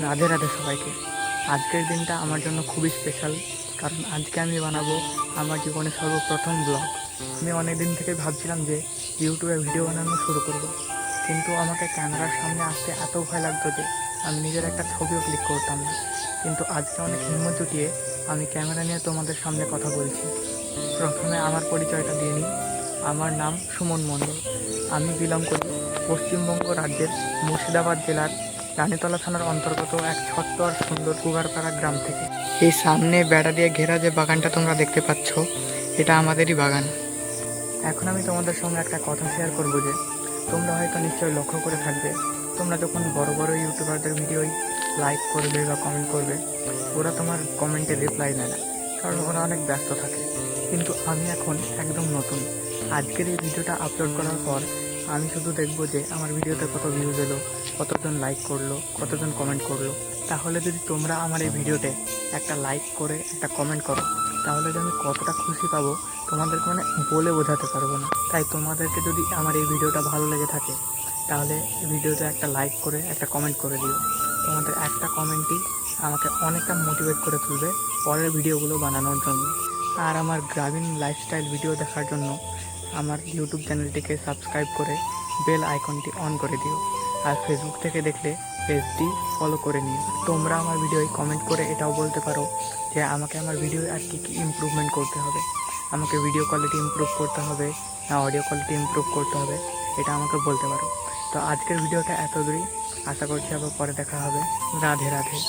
রাধে রাধে সবাইকে। আজকের দিনটা আমার জন্য খুবই স্পেশাল, কারণ আজকে আমি বানাবো আমার জীবনের সর্বপ্রথম ব্লগ। আমি অনেক দিন থেকে ভাবছিলাম যে ইউটিউবে ভিডিও বানানো শুরু করব, কিন্তু আমাকে ক্যামেরার সামনে আসতে এত ভয় লাগতো যে আমি নিজের একটা ছবিও ক্লিক করতাম না। কিন্তু আজকে অনেক হিম্মত জুটিয়ে আমি ক্যামেরা নিয়ে তোমাদের সামনে কথা বলছি। প্রথমে আমার পরিচয়টা দিয়ে নিই। আমার নাম সুমন মণ্ডল। আমি বিলং করি পশ্চিমবঙ্গ রাজ্যের মুর্শিদাবাদ জেলার রানীতলা থানার অন্তর্গত এক ছোট্ট আর সুন্দর কুগারপাড়া গ্রাম থেকে। এই সামনে বেড়া দিয়ে ঘেরা যে বাগানটা তোমরা দেখতে পাচ্ছ, এটা আমাদেরই বাগান। এখন আমি তোমাদের সঙ্গে একটা কথা শেয়ার করবো যে তোমরা হয়তো নিশ্চয়ই লক্ষ্য করে থাকবে, তোমরা যখন বড় বড় ইউটিউবারদের ভিডিওই লাইক করবে বা কমেন্ট করবে, ওরা তোমার কমেন্টে রিপ্লাই দেয় না, কারণ ওরা অনেক ব্যস্ত থাকে। কিন্তু আমি এখন একদম নতুন। আজকের এই ভিডিওটা আপলোড করার পর আমি শুধু দেখবো যে আমার ভিডিওতে কত ভিউজ এলো, কতজন লাইক করলো, কতজন কমেন্ট করলো। তাহলে যদি তোমরা আমার এই ভিডিওতে একটা লাইক করে একটা কমেন্ট করো, তাহলে যে আমি কতটা খুশি পাবো তোমাদেরকে বলে বোঝাতে পারবো না। তাই তোমাদেরকে যদি আমার এই ভিডিওটা ভালো লেগে থাকে, তাহলে এই ভিডিওতে একটা লাইক করে একটা কমেন্ট করে দিও। তোমাদের একটা কমেন্টই আমাকে অনেকটা মোটিভেট করে তুলবে পরের ভিডিওগুলো বানানোর জন্য। আর আমার গ্রামীণ লাইফস্টাইল ভিডিও দেখার জন্য আমার ইউটিউব চ্যানেলটিকে সাবস্ক্রাইব করে বেল আইকনটি অন করে দিও। আর ফেসবুক থেকে দেখলে পেজটি ফলো করে নিও। তোমরা আমার ভিডিওয় কমেন্ট করে এটাও বলতে পারো যে আমাকে আমার ভিডিও আর কী ইমপ্রুভমেন্ট করতে হবে। আমাকে ভিডিও কোয়ালিটি ইমপ্রুভ করতে হবে না অডিও কোয়ালিটি ইমপ্রুভ করতে হবে, এটা আমাকে বলতে পারো। তো আজকের ভিডিওটা এত দূরই। আশা করছি আবার পরে দেখা হবে। রাধে রাধে।